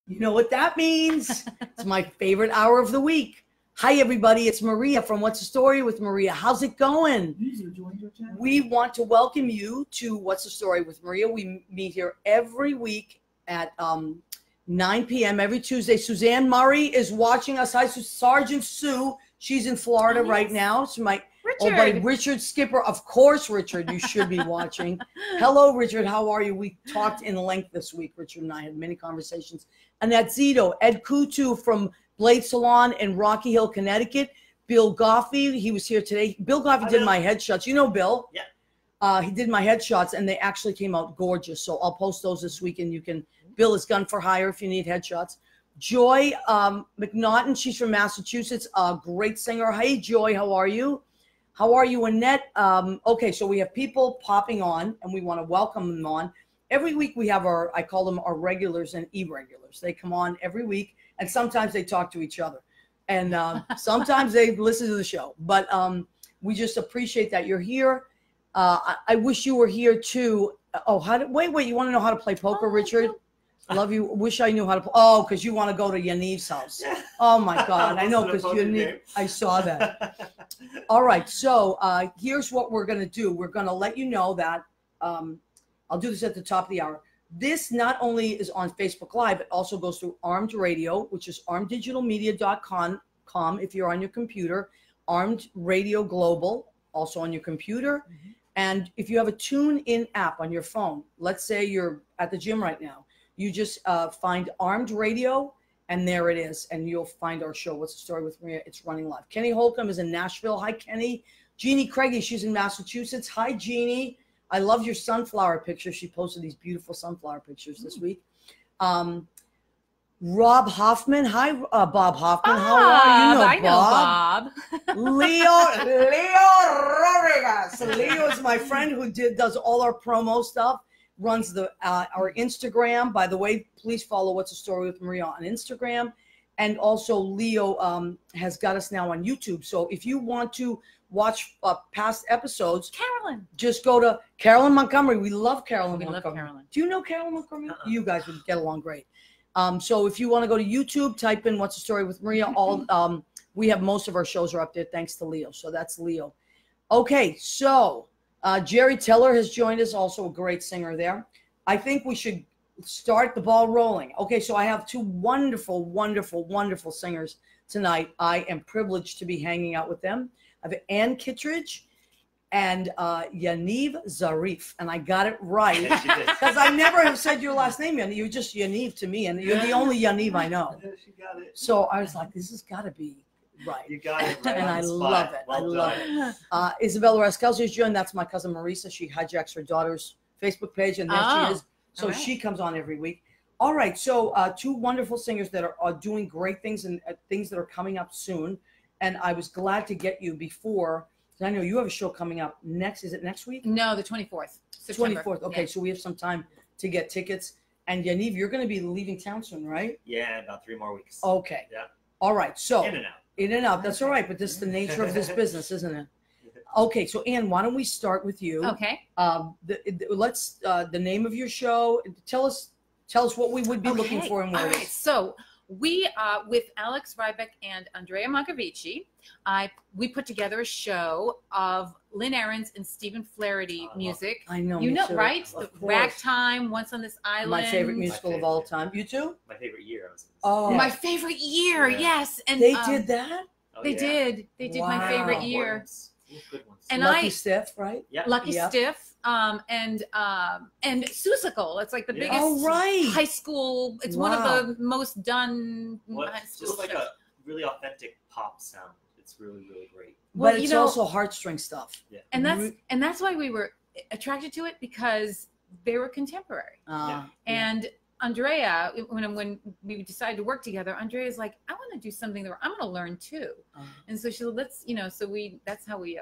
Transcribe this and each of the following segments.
You know what that means? It's my favorite hour of the week. Hi, everybody. It's Maria from What's the Story with Maria. How's it going? We want to welcome you to What's the Story with Maria. We meet here every week at 9 p.m. every Tuesday. Suzanne Murray is watching us. Hi, Sergeant Sue. She's in Florida right now. So my old buddy Richard Skipper. Of course, Richard, you should be watching. Hello, Richard. How are you? We talked in length this week. Richard and I had many conversations. Annette Zito, Ed Kutu from Blade Salon in Rocky Hill, Connecticut. Bill Goffey, he was here today. Bill Goffey did my headshots. You know Bill? Yeah. He did my headshots, and they actually came out gorgeous. So I'll post those this week, and you can. Bill is gun for hire if you need headshots. Joy McNaughton, she's from Massachusetts, a great singer. Hey, Joy, how are you? How are you, Annette? Okay, so we have people popping on, and we want to welcome them on. Every week we have I call them our regulars and irregulars. They come on every week, and sometimes they talk to each other. And sometimes they listen to the show. But we just appreciate that you're here. I wish you were here, too. Oh, wait, you want to know how to play poker, Richard? Love you. Wish I knew how to play. Oh, because you want to go to Yaniv's house. Oh, my God. I know, because I saw that. All right. So here's what we're going to do. We're going to let you know that I'll do this at the top of the hour. This not only is on Facebook Live, it also goes through Armed Radio, which is armeddigitalmedia.com if you're on your computer. Armed Radio Global, also on your computer. Mm-hmm. And if you have a TuneIn app on your phone, let's say you're at the gym right now, you just find Armed Radio, and there it is. And you'll find our show, What's the Story with Maria? It's running live. Kenny Holcomb is in Nashville. Hi, Kenny. Jeannie Craigie, she's in Massachusetts. Hi, Jeannie. I love your sunflower picture. She posted these beautiful sunflower pictures this week. Rob Hoffman. Hi, Bob Hoffman. How are you? I know Bob. Leo Rodriguez. Leo is my friend who does all our promo stuff, runs our Instagram. By the way, please follow What's the Story with Maria on Instagram. And also Leo has got us now on YouTube. So if you want to watch past episodes, Carolyn, just go to Carolyn Montgomery. We love Carolyn Montgomery. Love Carolyn. Do you know Carolyn Montgomery? You guys would get along great. So if you want to go to YouTube, type in What's the Story with Maria. We have most of our shows are up there thanks to Leo. So that's Leo. Okay, so Jerry Teller has joined us, also a great singer there. I think we should start the ball rolling. Okay, so I have two wonderful, wonderful, wonderful singers tonight. I am privileged to be hanging out with them. I have Ann Kittredge and Yaniv Zarif, and I got it right because I never have said your last name, Yaniv. You're just Yaniv to me, and you're the only Yaniv I know. She got it. So I was like, this has got to be right. You got it right. And I love it. Well I love it. Isabella Raskelsi is joined. That's my cousin Marisa. She hijacks her daughter's Facebook page, and there she is. So she comes on every week. All right. So two wonderful singers that are doing great things and things that are coming up soon. And I was glad to get you before. I know you have a show coming up next. Is it next week? No, the 24th. September. 24th. Okay, so we have some time to get tickets. And Yaniv, you're going to be leaving town soon, right? Yeah, about 3 more weeks. Okay. Yeah. All right. So in and out. In and out. That's all right. But this is the nature of this business, isn't it? Okay. So Ann, why don't we start with you? Okay. Let's the name of your show. Tell us what we would be looking for and where it is. All right. So we, with Alex Rybeck and Andrea Magavici, we put together a show of Lynn Ahrens and Stephen Flaherty music. I know. You know, too. right? The Ragtime, Once on This Island. My favorite musical of all time. You too? My favorite year. My favorite year, yes. And they did that? They did. They did my favorite year. Good ones. And Lucky Stiff, right? Yeah. Lucky Stiff, and Seussical. It's like the biggest high school. It's one of the most done. It's just like a really authentic pop sound. It's really, really great. But it's also heartstring stuff. Yeah. And that's why we were attracted to it, because they were contemporary. And Andrea, when we decided to work together, Andrea's like, I want to do something that I'm going to learn too. And so she said, that's how we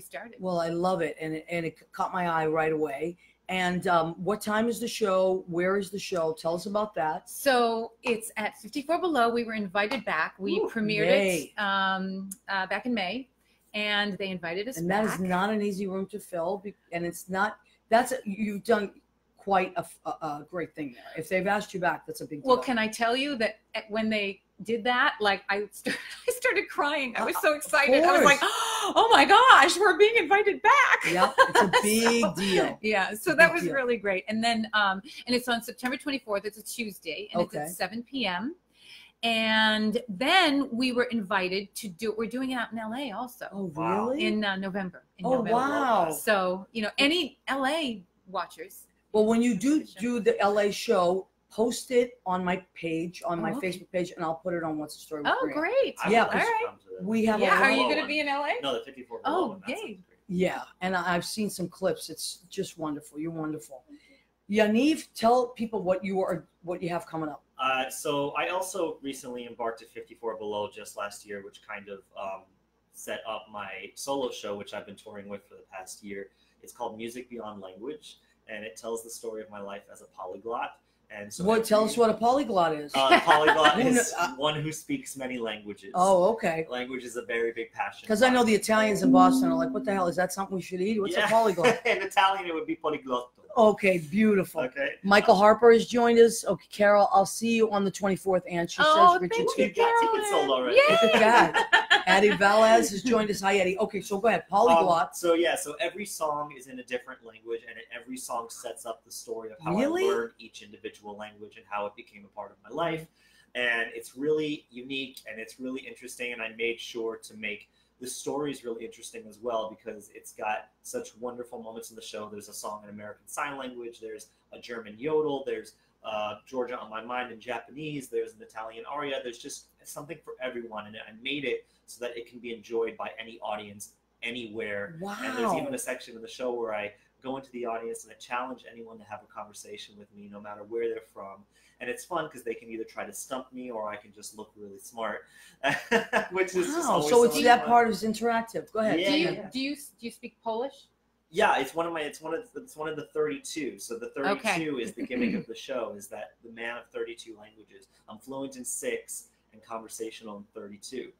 started. Well, I love it. And it caught my eye right away. And what time is the show? Where is the show? Tell us about that. So it's at 54 Below. We were invited back. We premiered it back in May, and they invited us back. And that is not an easy room to fill. And it's not, you've done quite a great thing there. If they've asked you back, that's a big deal. Well, can I tell you that when they did that, like I started crying. I was so excited. I was like, oh my gosh, we're being invited back. Yeah, it's a big deal. Yeah, so that was really great. And then, and it's on September 24th. It's a Tuesday, and it's at 7 p.m. And then we were invited to we're doing it out in LA also. Oh, really? In November. Wow. So, any LA watchers. Well, when you do the LA show, post it on my page, on my Facebook page, and I'll put it on What's the Story with Maria. Great. Yeah. All right. We have Are you going to be in LA? No, the 54. Oh, yay. Yeah, and I've seen some clips. It's just wonderful. You're wonderful. Yaniv, tell people what you have coming up. So I also recently embarked at 54 Below just last year, which kind of set up my solo show, which I've been touring with for the past year. It's called Music Beyond Language, and it tells the story of my life as a polyglot. And so tell us what a polyglot is. Polyglot is one who speaks many languages. Oh, okay. Language is a very big passion. Because I know the Italians in Boston are like, what the hell, is that something we should eat? What's a polyglot? In Italian, it would be polyglotto. Okay, beautiful. Okay. Michael Harper has joined us. Okay, Carol, I'll see you on the 24th. And she says, Richard, you got tickets sold already. Look at that. Eddie Velez has joined us. Hi, Eddie. Okay, so go ahead. Polyglot. So every song is in a different language, and every song sets up the story of how I learned each individual language and how it became a part of my life. And it's really unique, and it's really interesting, and I made sure to make the story is really interesting as well because it's got such wonderful moments in the show. There's a song in American Sign Language. There's a German yodel. There's Georgia on My Mind in Japanese. There's an Italian aria. There's just something for everyone. And I made it so that it can be enjoyed by any audience anywhere. Wow. And there's even a section of the show where I go into the audience and I challenge anyone to have a conversation with me no matter where they're from. And it's fun because they can either try to stump me or I can just look really smart, which is just always so it's that part is interactive. Go ahead. Yeah, do you speak Polish? Yeah, it's one of the 32. So the 32 is the gimmick of the show, is that the man of 32 languages. I'm fluent in 6 and conversational in 32.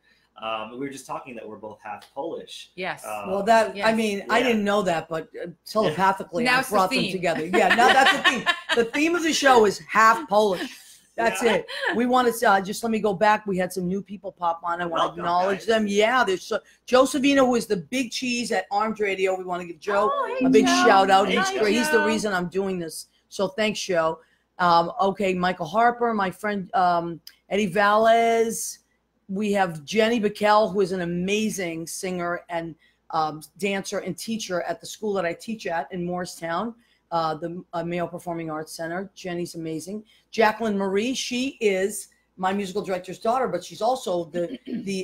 We were just talking that we're both half Polish. Yes. I didn't know that, but telepathically I brought them together. Yeah, now that's the theme. The theme of the show is half Polish. That's it. We want to just let me go back. We had some new people pop on. I want to acknowledge them. Yeah, there's Joe Savino, who is the big cheese at Armed Radio. We want to give Joe a big shout out. He's great. He's the reason I'm doing this. So thanks, Joe. Okay, Michael Harper, my friend Eddie Velez. We have Jenny Bickel, who is an amazing singer and dancer and teacher at the school that I teach at in Morristown, the Mayo Performing Arts Center. Jenny's amazing. Jacqueline Marie, she is my musical director's daughter, but she's also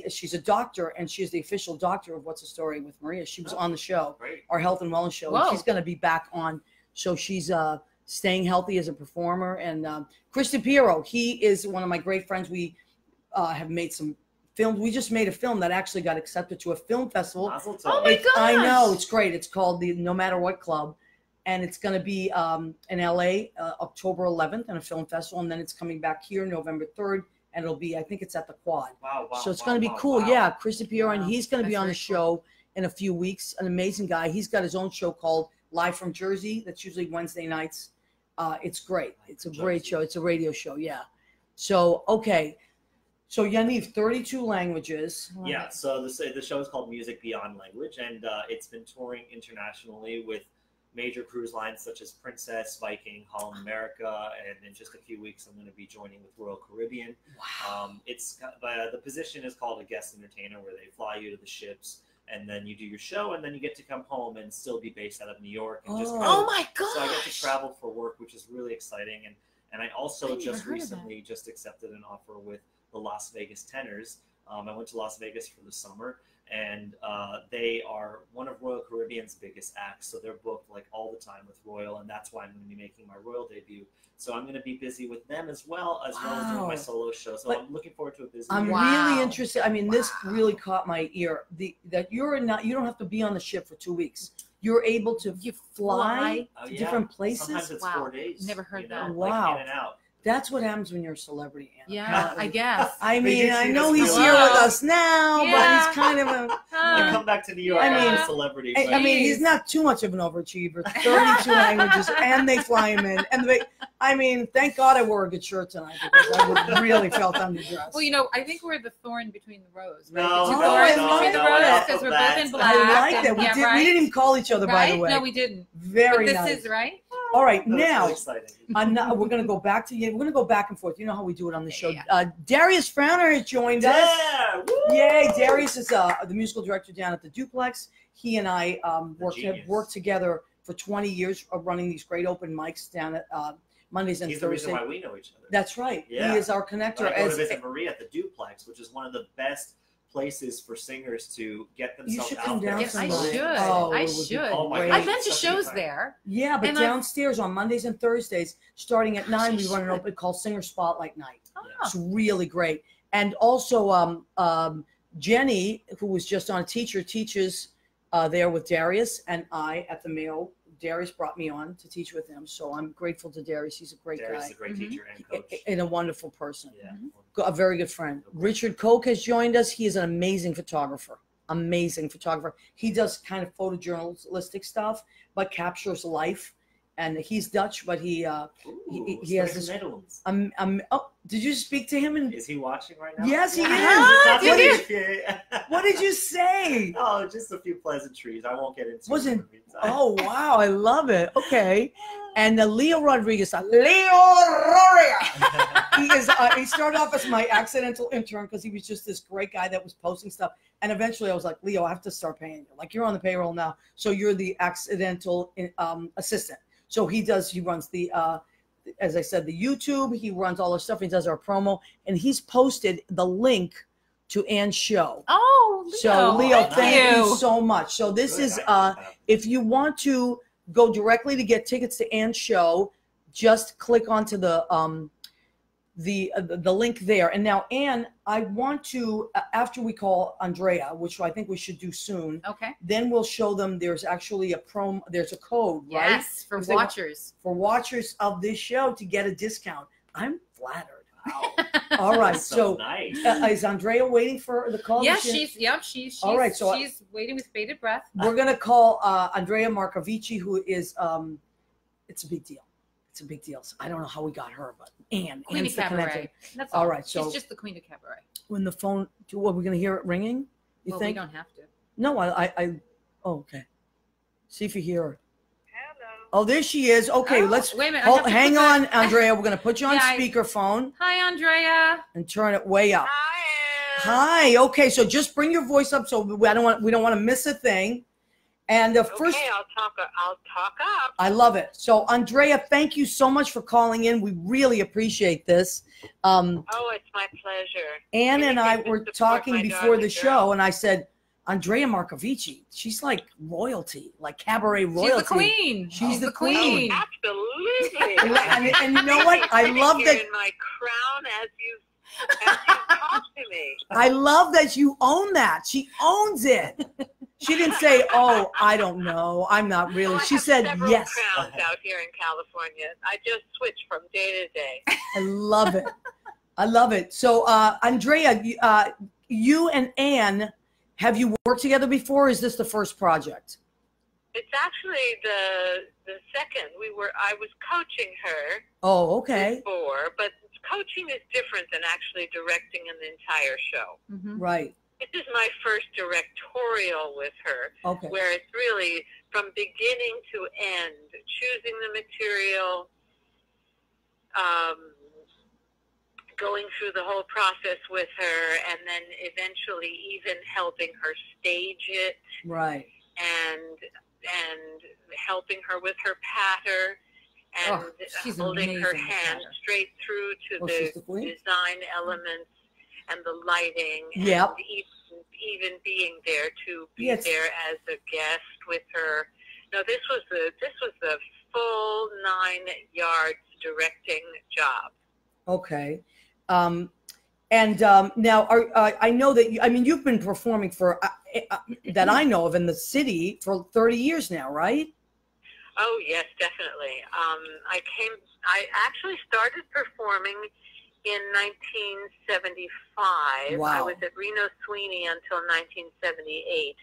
she's a doctor, and she is the official doctor of What's the Story with Maria. She was on the show, our health and wellness show. And she's going to be back on. So she's staying healthy as a performer. And Kristen Piero, he is one of my great friends. We have made some films. We just made a film that actually got accepted to a film festival. Oh my gosh. I know, it's great. It's called the No Matter What Club, and it's going to be in LA October 11th in a film festival, and then it's coming back here November 3rd, and it'll be, I think it's at the Quad. Wow. So it's going to be cool. Wow. Yeah, Kristen Piero, and he's going to be on the show in a few weeks. An amazing guy. He's got his own show called Live from Jersey. That's usually Wednesday nights. It's great. It's a great show. It's a radio show. Yeah. So, okay. So Yaniv, 32 languages. Yeah, so the show is called Music Beyond Language, and it's been touring internationally with major cruise lines such as Princess, Viking, Holland America, and in just a few weeks I'm going to be joining with Royal Caribbean. Wow. The position is called a guest entertainer, where they fly you to the ships, and then you do your show, and then you get to come home and still be based out of New York. And oh my gosh! So I get to travel for work, which is really exciting, and I also just recently just accepted an offer with the Las Vegas Tenors. I went to Las Vegas for the summer, and they are one of Royal Caribbean's biggest acts. So they're booked like all the time with Royal, and that's why I'm going to be making my Royal debut. So I'm going to be busy with them as well as doing my solo show. So I'm looking forward to a busy year. Really interested. I mean, this really caught my ear. That you don't have to be on the ship for 2 weeks. You're able to fly to different places. Sometimes it's 4 days. Never heard that. Wow. Like in and out. That's what happens when you're a celebrity, Anna. Yeah, I guess. I mean, I know he's here with us now, but he's kind of a... I come back to New York, I'm a celebrity. I mean, he's not too much of an overachiever. 32 languages, and they fly him in. I mean, thank God I wore a good shirt tonight because I would really felt underdressed. Well, you know, I think we're the thorn between the rose. Right? No, the I thorn like between the that. rose because we're both in black. I like that. We didn't even call each other, right? by the way. No, we didn't. Very but nice. This is right. All right, now Really we're going to go back to you. We're going to go back and forth. You know how we do it on the show. Darius Frowner has joined us. Yeah! Woo! Yay! Darius is the musical director down at the Duplex. He and I have worked together for 20 years, running these great open mics down at Mondays and He's the Thursdays. reason why we know each other. That's right. Yeah. He is our connector. I go to visit Maria at the Duplex, which is one of the best places for singers to get themselves out there. Yes, I sometime. should. Oh, I it would be should. Oh my great. God. I've been to shows there. Yeah, but And downstairs on Mondays and Thursdays, starting at 9, we run an open called Singer Spotlight Night. Oh. It's really great. And also Jenny, who was just on Teacher, teaches there with Darius and I at the Mayo. Darius brought me on to teach with him, so I'm grateful to Darius. He's a great guy. Darius is a great teacher and coach. And a wonderful person. Yeah. A very good friend. Richard Koch has joined us. He is an amazing photographer. Amazing photographer. He does kind of photojournalistic stuff, but captures life. And he's Dutch, but he has this. Oh, did you speak to him? Is he watching right now? Yes, he is. What did you say? Oh, just a few pleasantries. I won't get into Wasn't. it. Oh wow, I love it. Okay, and Leo Rodriguez. He started off as my accidental intern because he was just this great guy that was posting stuff. And eventually I was like, Leo, I have to start paying you. Like, you're on the payroll now, so you're the accidental assistant. So he runs the, as I said, the YouTube. He runs all the stuff. He does our promo. And he's posted the link to Ann's show. Oh, Leo. So, Leo, thank you so much. So this is, if you want to go directly to get tickets to Ann's show, just click onto the link there. And now, Ann, I want to, after we call Andrea, which I think we should do soon. Okay. Then we'll show them there's actually there's a code, right? Yes, for watchers. For watchers of this show to get a discount. I'm flattered. Wow. All right. So nice. Is Andrea waiting for the call? Yes, she's all right. So she's waiting with bated breath. We're going to call Andrea Marcovici, who is, it's a big deal. It's a big deal. So I don't know how we got her, but Ann. Queen of Cabaret. That's all right. So she's just the Queen of Cabaret. When the phone, what, we're going to hear it ringing? You think? We don't have to. No, oh, okay. See if you hear her. Oh, there she is. Okay, let's wait a minute. Hang on, Andrea. We're going to put you on speakerphone. Hi, Andrea. And turn it way up. Hi. Hi. Okay, so just bring your voice up so we don't want to miss a thing. And first, okay, I'll talk up. I love it. So, Andrea, thank you so much for calling in. We really appreciate this. Oh, it's my pleasure. Ann and I were talking before the show, and I said, Andrea Marcovici, she's like royalty, like cabaret royalty. She's the queen. She's the queen. Oh, absolutely. and you know what? I love that. In my crown as you talk to me. I love that you own that. She owns it. She didn't say, "Oh, I don't know. I'm not really." She said, "Yes." Crowns out here in California. I just switch from day to day. I love it. I love it. So, Andrea, you and Ann, have you worked together before? Or is this the first project? It's actually the second. I was coaching her. Oh, okay. Before, but coaching is different than actually directing an entire show. Mm-hmm. Right. This is my first directorial with her, where it's really from beginning to end, choosing the material, going through the whole process with her, and then eventually even helping her stage it. Right. And helping her with her patter, and holding her hand straight through to the design elements and the lighting, and even being there to be there as a guest with her. No, this was the full 9 yards directing job. Okay. And now, I know that you've been performing for that I know of in the city for 30 years now, right? Oh, yes, definitely. I actually started performing in 1975. Wow. I was at Reno Sweeney until 1978.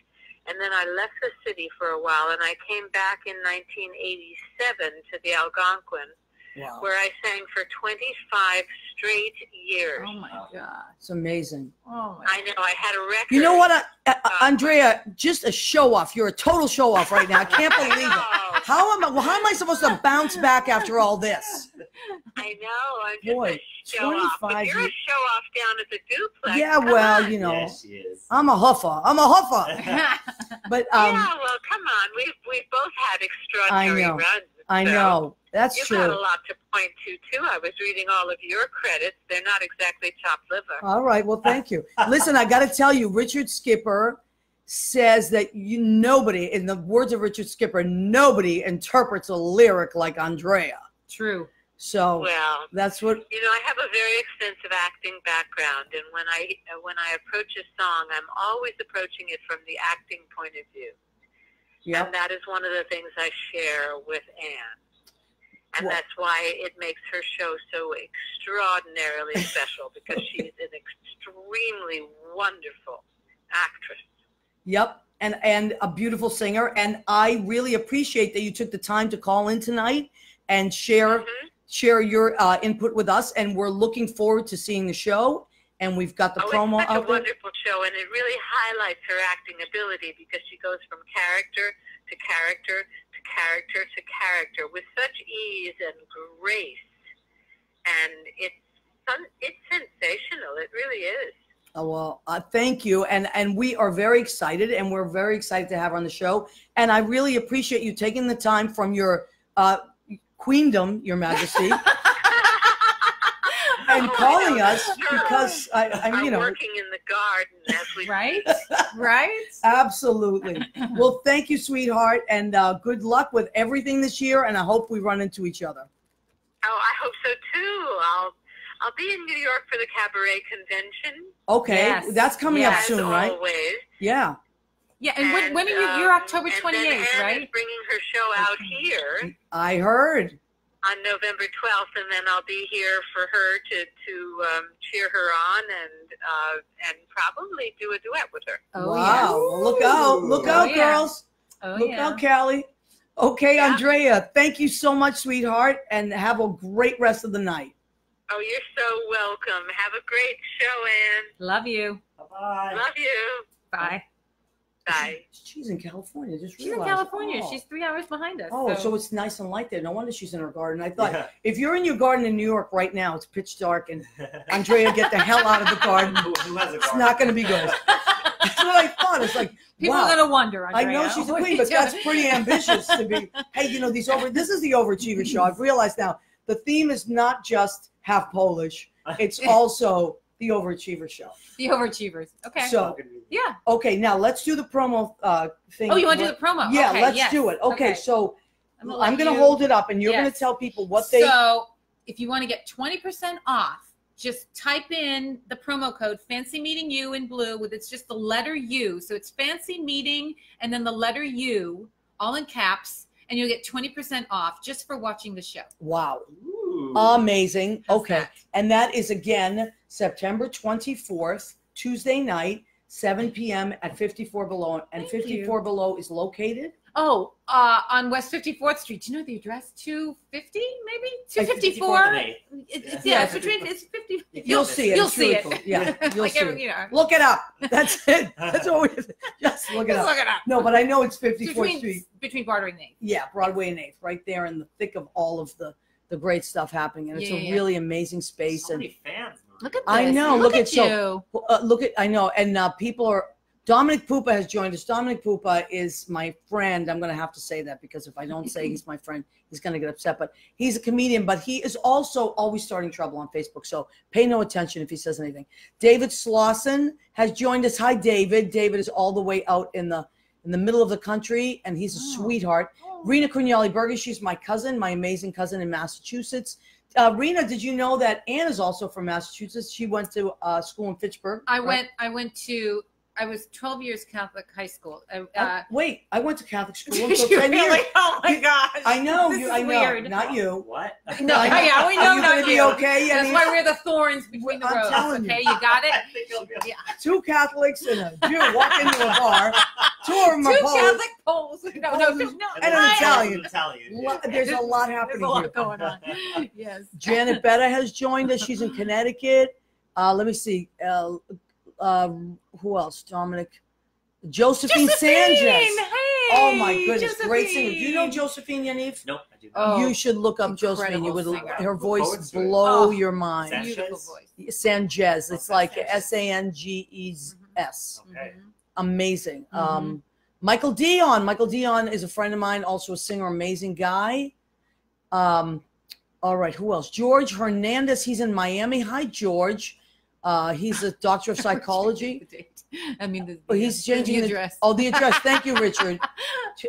And then I left the city for a while, and I came back in 1987 to the Algonquin, wow. where I sang for 25 straight years. Oh, my God. It's amazing. Oh, my I know. I had a record. You know what, Andrea, just a show-off. You're a total show-off right now. I can't believe it. How am I supposed to bounce back after all this? I know. I'm just Boy, a show-off. But you're a show-off down at the duplex. Yeah, well, you know. Yeah, she is. I'm a huffer. But yeah, well, come on. We've both had extraordinary runs. I know. That's You've true. got a lot to point to, too. I was reading all of your credits. They're not exactly chopped liver. All right. Well, thank you. Listen, I got to tell you, Richard Skipper says that nobody, in the words of Richard Skipper, nobody interprets a lyric like Andrea. True. So well, that's what I have a very extensive acting background, and when I approach a song, I'm always approaching it from the acting point of view. Yep. And that is one of the things I share with Anne. And that's why it makes her show so extraordinarily special, because she's an extremely wonderful actress. Yep. And a beautiful singer. And I really appreciate that you took the time to call in tonight and share your input with us. And we're looking forward to seeing the show. And we've got the promo out there. It's such a wonderful show, and it really highlights her acting ability, because she goes from character to character to character to character with such ease and grace. And it's sensational. It really is. Oh, well, thank you. And we are very excited, and we're very excited to have her on the show. And I really appreciate you taking the time from your queendom, Your Majesty, and calling us, because I'm working in the garden as we right. Absolutely. Well, thank you, sweetheart, and good luck with everything this year. And I hope we run into each other. Oh, I hope so too. I'll be in New York for the Cabaret Convention. Okay, yes. That's coming up soon, right? Always. Yeah. Yeah, and when are you? You're October 28th, and then Anne right? is bringing her show out here. I heard. On November 12th, and then I'll be here for her to cheer her on and probably do a duet with her. Oh, wow! Well, look out, girls! Look out, Callie. Okay, Andrea, thank you so much, sweetheart, and have a great rest of the night. Oh, you're so welcome. Have a great show, Anne. Love you. Bye-bye. Love you. Bye. Bye. She's in California. She's in California. She's 3 hours behind us. Oh, so it's nice and light there. No wonder she's in her garden. I thought if you're in your garden in New York right now, it's pitch dark, and Andrea, get the hell out of the garden. Who has a garden? It's not going to be good. That's what I thought. It's like, people are going to wonder, Andrea. I know she's a queen, but that's pretty ambitious to be. Hey, this is the Overachiever Show. I've realized now the theme is not just half Polish. It's also the Overachiever Show. The Overachievers. Okay. So, yeah. Okay, now let's do the promo thing. Oh, you want to do the promo? Yeah, okay, let's do it. Okay, so I'm going to hold it up, and you're going to tell people what they... So, if you want to get 20% off, just type in the promo code Fancy Meeting You in blue it's just the letter U. So it's Fancy Meeting and then the letter U, all in caps, and you'll get 20% off just for watching the show. Wow. Ooh. Amazing. How's okay. that? And that is, again, September 24th, Tuesday night, 7 p.m. at 54 Below. And Thank 54 you. Below is located? Oh, on West 54th Street. Do you know the address? 250, maybe? 254? It's between, it's 50. You'll see it. You'll It's see really it. cool. Yeah, you'll Like see every, it. Look it up. That's it. That's all we just look it Just up. look it up. No, but I know it's 54th Street. Between Broadway and 8th. Yeah, Broadway and 8th, right there in the thick of all of the great stuff happening. And it's a really amazing space. So many fans. Look at this. I know. Look at you. Look at, I know. And people are, Dominic Pupa has joined us. Dominic Pupa is my friend. I'm going to have to say that, because if I don't say he's my friend, he's going to get upset. But he's a comedian, but he is also always starting trouble on Facebook. So pay no attention if he says anything. David Slauson has joined us. Hi, David. David is all the way out in the middle of the country, and he's a sweetheart. Rena Corneli-Berger, she's my cousin, my amazing cousin in Massachusetts. Rena, did you know that Anne is also from Massachusetts? She went to school in Fitchburg. I I was 12 years Catholic high school. Wait, I went to Catholic school Did until you 10 really? years. Oh my gosh. I know. This is I know. weird. Not you. What? No, yeah, we know Are you not gonna be you. okay? That's why we're the thorns between the I'm roads. telling you. Okay, you got it? I think I'll be okay. Yeah. Two Catholics and a Jew walk into a bar. Two of them are Two Polish. Catholic Poles. No, no. And then an Italian. Italian. There's a lot happening There's a lot here. going on. Yes. Janet Betta has joined us. She's in Connecticut. Let me see. Who else? Dominic. Josephine Sanchez. Hey, oh my goodness, Josephine. great singer. Do you know Josephine, Yaniv? Nope, I do not. Oh, You should look up Josephine. You would singer. her voice Forward to it. blow Oh, your mind. Sanchez? Beautiful voice. Sanchez. It's like Sanchez. Sanges. Okay. Amazing. Mhm. Michael Dion. Michael Dion is a friend of mine, also a singer, amazing guy. All right, who else? George Hernandez. He's in Miami. Hi, George. He's a doctor of psychology. I mean, He's changing the address. The address. Thank you, Richard.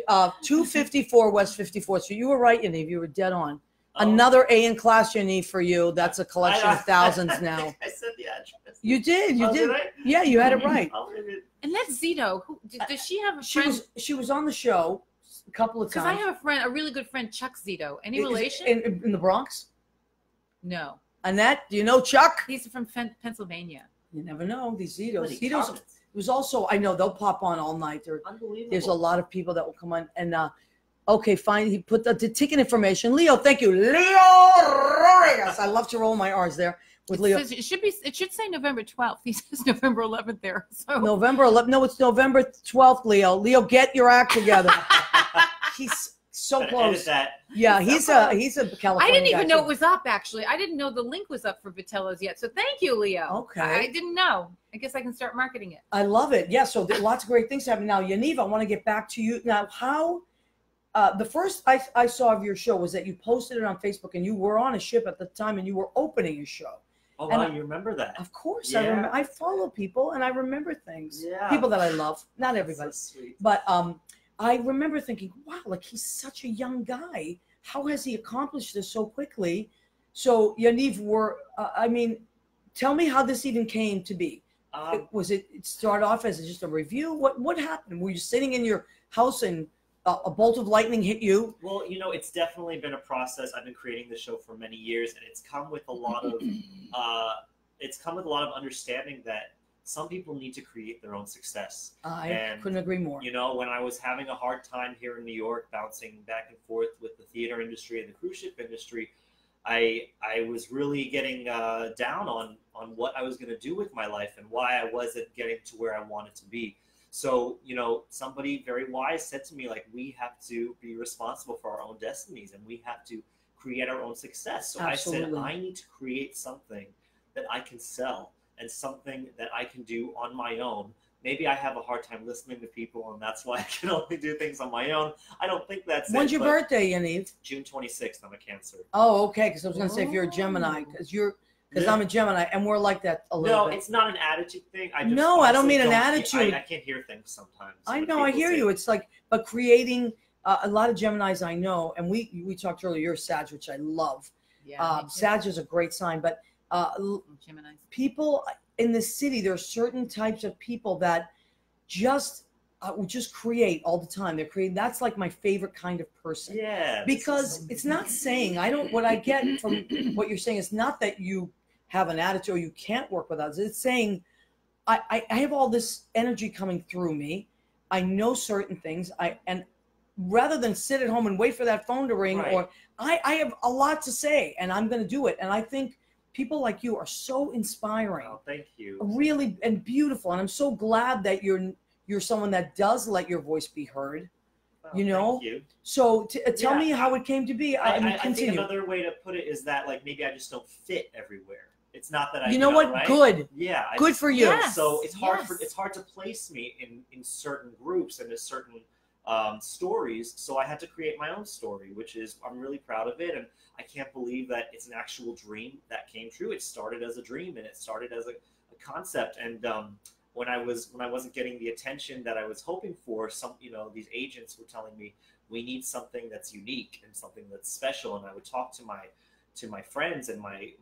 254 West 54th. So you were right, Yaniv. You were dead on. Oh. Another A in class, Yaniv, for you. That's a collection of thousands now. I said the address. You did. You Oh, did. did I? Yeah, you had it right. I'll leave it. And that's Zito. Does she have a friend? She was on the show a couple of Because times. I have a friend, a really good friend, Chuck Zito. Any relation? In the Bronx? No. Annette, do you know Chuck? He's from Pennsylvania. You never know. These Zitos. Bloody Zitos. comments. It was also, I know, they'll pop on all night. Unbelievable. There's a lot of people that will come on. And, okay, fine. He put the ticket information. Leo, thank you. Leo Rodriguez. I love to roll my R's there with Leo. It should say November 12th. He says November 11th there. So November 11th. No, it's November 12th, Leo. Leo, get your act together. He's so close. Yeah, he's a California I didn't even guy, know too. it was up, actually. I didn't know the link was up for Vitello's yet. So thank you, Leo. Okay. I didn't know. I guess I can start marketing it. I love it. Yeah, so there are lots of great things happening. Now, Yaniv, I want to get back to you. Now, how the first I saw of your show was that you posted it on Facebook and you were on a ship at the time and you were opening a show. Oh, And wow, you remember that? Of course, Yeah. I follow people and I remember things. Yeah. People that I love. Not everybody. So sweet. But I remember thinking, wow, like he's such a young guy. How has he accomplished this so quickly? So, Yaniv, tell me how this even came to be. Was it start off as just a review? What happened? Were you sitting in your house and a bolt of lightning hit you? Well, it's definitely been a process. I've been creating the show for many years, and it's come with a lot of understanding that some people need to create their own success. I couldn't agree more. When I was having a hard time here in New York, bouncing back and forth with the theater industry and the cruise ship industry, I was really getting down on what I was going to do with my life and why I wasn't getting to where I wanted to be. So, somebody very wise said to me, like, we have to be responsible for our own destinies and we have to create our own success. So Absolutely. I said, I need to create something that I can sell and something that I can do on my own. Maybe I have a hard time listening to people, and that's why I can only do things on my own. I don't think that's When's your birthday, Yaniv? June 26th. I'm a Cancer. Oh, okay. Because I was going to say if you're a Gemini, because I'm a Gemini, and we're like that a little bit. No, it's not an attitude thing. I don't mean an attitude. I can't hear things sometimes. I know, I hear you. It's like, but creating a lot of Geminis I know, and we talked earlier. You're Sag, which I love. Yeah. Sag is a great sign, but Gemini. people in the city, there are certain types of people that just create all the time. They're creating. That's like my favorite kind of person. Yeah. Because it's not saying what I get from what you're saying is not that you have an attitude or you can't work with others. It's saying I have all this energy coming through me. I know certain things. And rather than sit at home and wait for that phone to ring, right. or I have a lot to say and I'm going to do it. And I think people like you are so inspiring. Oh, thank you. Really, and beautiful. And I'm so glad that you're someone that does let your voice be heard. Oh, Thank you. So tell me how it came to be. I think another way to put it is that, like, maybe I just don't fit everywhere. It's not that I. You know what? Right? Good. Yeah. Good for you. Yes. So it's hard to place me in certain groups and in certain stories. So I had to create my own story, which is I'm really proud of it, and I can't believe that it's an actual dream that came true. It started as a dream, and it started as a concept. And when I wasn't getting the attention that I was hoping for, these agents were telling me we need something that's unique and something that's special. And I would talk to my to my friends and my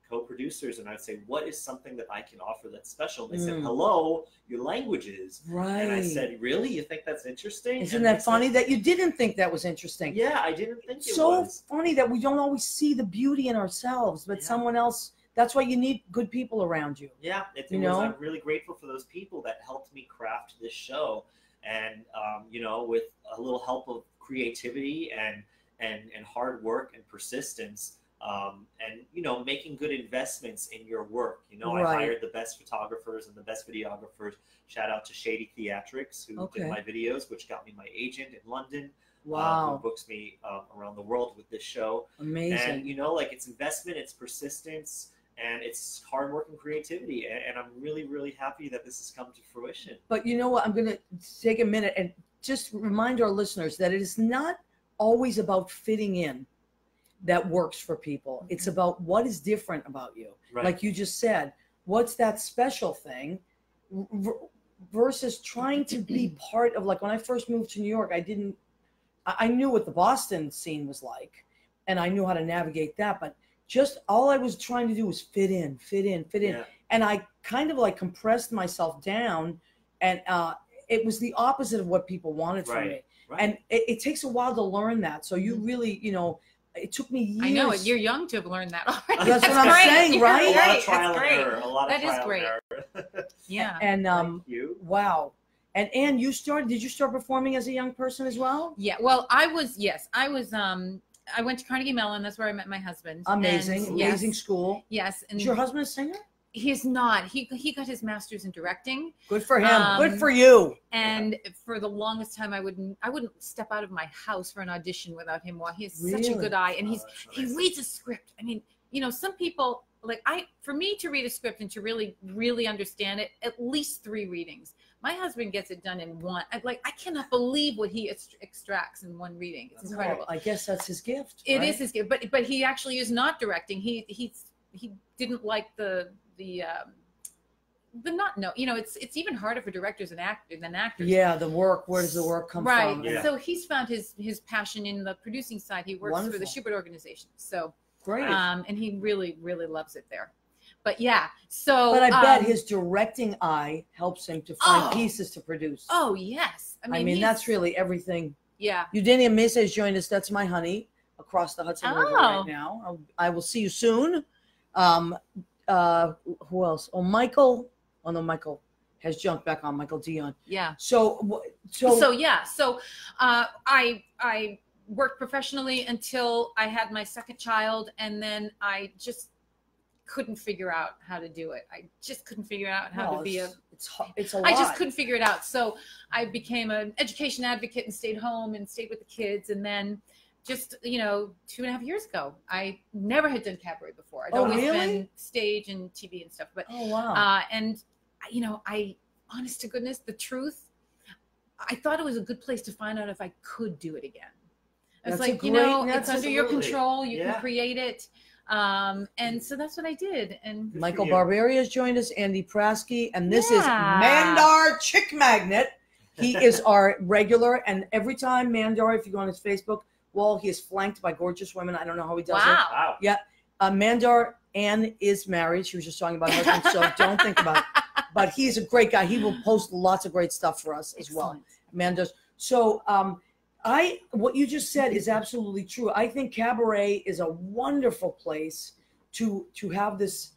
co-producers, and I'd say, what is something that I can offer that's special? And they said, hello, your languages. Right. And I said, really? You think that's interesting? Isn't that funny that you didn't think that was interesting? Yeah, I didn't think it was. So funny that we don't always see the beauty in ourselves, but someone else, that's why you need good people around you. Yeah, I'm really grateful for those people that helped me craft this show. And, you know, with a little help of creativity and hard work and persistence, and, you know, making good investments in your work. You know, I hired the best photographers and the best videographers. Shout out to Shady Theatrics, who did my videos, which got me my agent in London. Who books me around the world with this show. Amazing. And, you know, like, it's investment, it's persistence, and it's hard work and creativity. And I'm really, really happy that this has come to fruition. But you know what? I'm going to take a minute and just remind our listeners that it is not always about fitting in that works for people. It's about what is different about you. Right. Like you just said, what's that special thing versus trying to be part of, like when I first moved to New York, I knew what the Boston scene was like and I knew how to navigate that, but just all I was trying to do was fit in. Yeah. And I kind of like compressed myself down, and it was the opposite of what people wanted from me. Right. And it takes a while to learn that. So you really, you know, it took me years. I know it. You're young to have learned that already. That's what I'm saying, right? A lot of trial and error. A lot of trial and error. Yeah. And Thank you. Wow. And Anne, did you start performing as a young person as well? Yeah. Well, I was I went to Carnegie Mellon. That's where I met my husband. Amazing. Amazing school. Yes. And is your husband a singer? He's not. He got his master's in directing. Good for him. Good for you. And for the longest time, I wouldn't step out of my house for an audition without him. He has such a good eye, and he reads a script. I mean, you know, some people for me to read a script and to really, really understand it, at least 3 readings. My husband gets it done in 1. I cannot believe what he extracts in 1 reading. It's incredible. I guess that's his gift. It is his gift, but he actually is not directing. He didn't like the not know, you know, it's even harder for directors than actors. Yeah, the work. Where does the work come from? Right. Yeah. So he's found his passion in the producing side. He works for the Shubert organization. So great. And he really, really loves it there. But yeah, so. But I bet his directing eye helps him to find pieces to produce. Oh yes, I mean that's really everything. Yeah. Eugenia Mesa has joined us. That's my honey across the Hudson River right now. I will see you soon. Who else? Oh, Michael. Oh no, Michael has jumped back on. Michael Dion. Yeah. So yeah. So I worked professionally until I had my second child, and then I just couldn't figure out how to do it. I just couldn't figure out how to be it's a lot. I just couldn't figure it out. So I became an education advocate and stayed home and stayed with the kids, and then. Just, you know, 2.5 years ago, I never had done cabaret before. I'd always been stage and TV and stuff. But and you know, honest to goodness, the truth, I thought it was a good place to find out if I could do it again. It's like, you know, it's under your control. You can create it. And so that's what I did. And Michael Barberi has joined us, Andy Prasky, and this is Mandar Chick Magnet. He is our regular, and every time Mandar, if you go on his Facebook wall, he is flanked by gorgeous women. I don't know how he does it. Wow. Yeah. Mandar, Anne is married. She was just talking about her husband, so don't think about it. But he's a great guy. He will post lots of great stuff for us as well. Mandar's. So what you just said is absolutely true. I think cabaret is a wonderful place to have this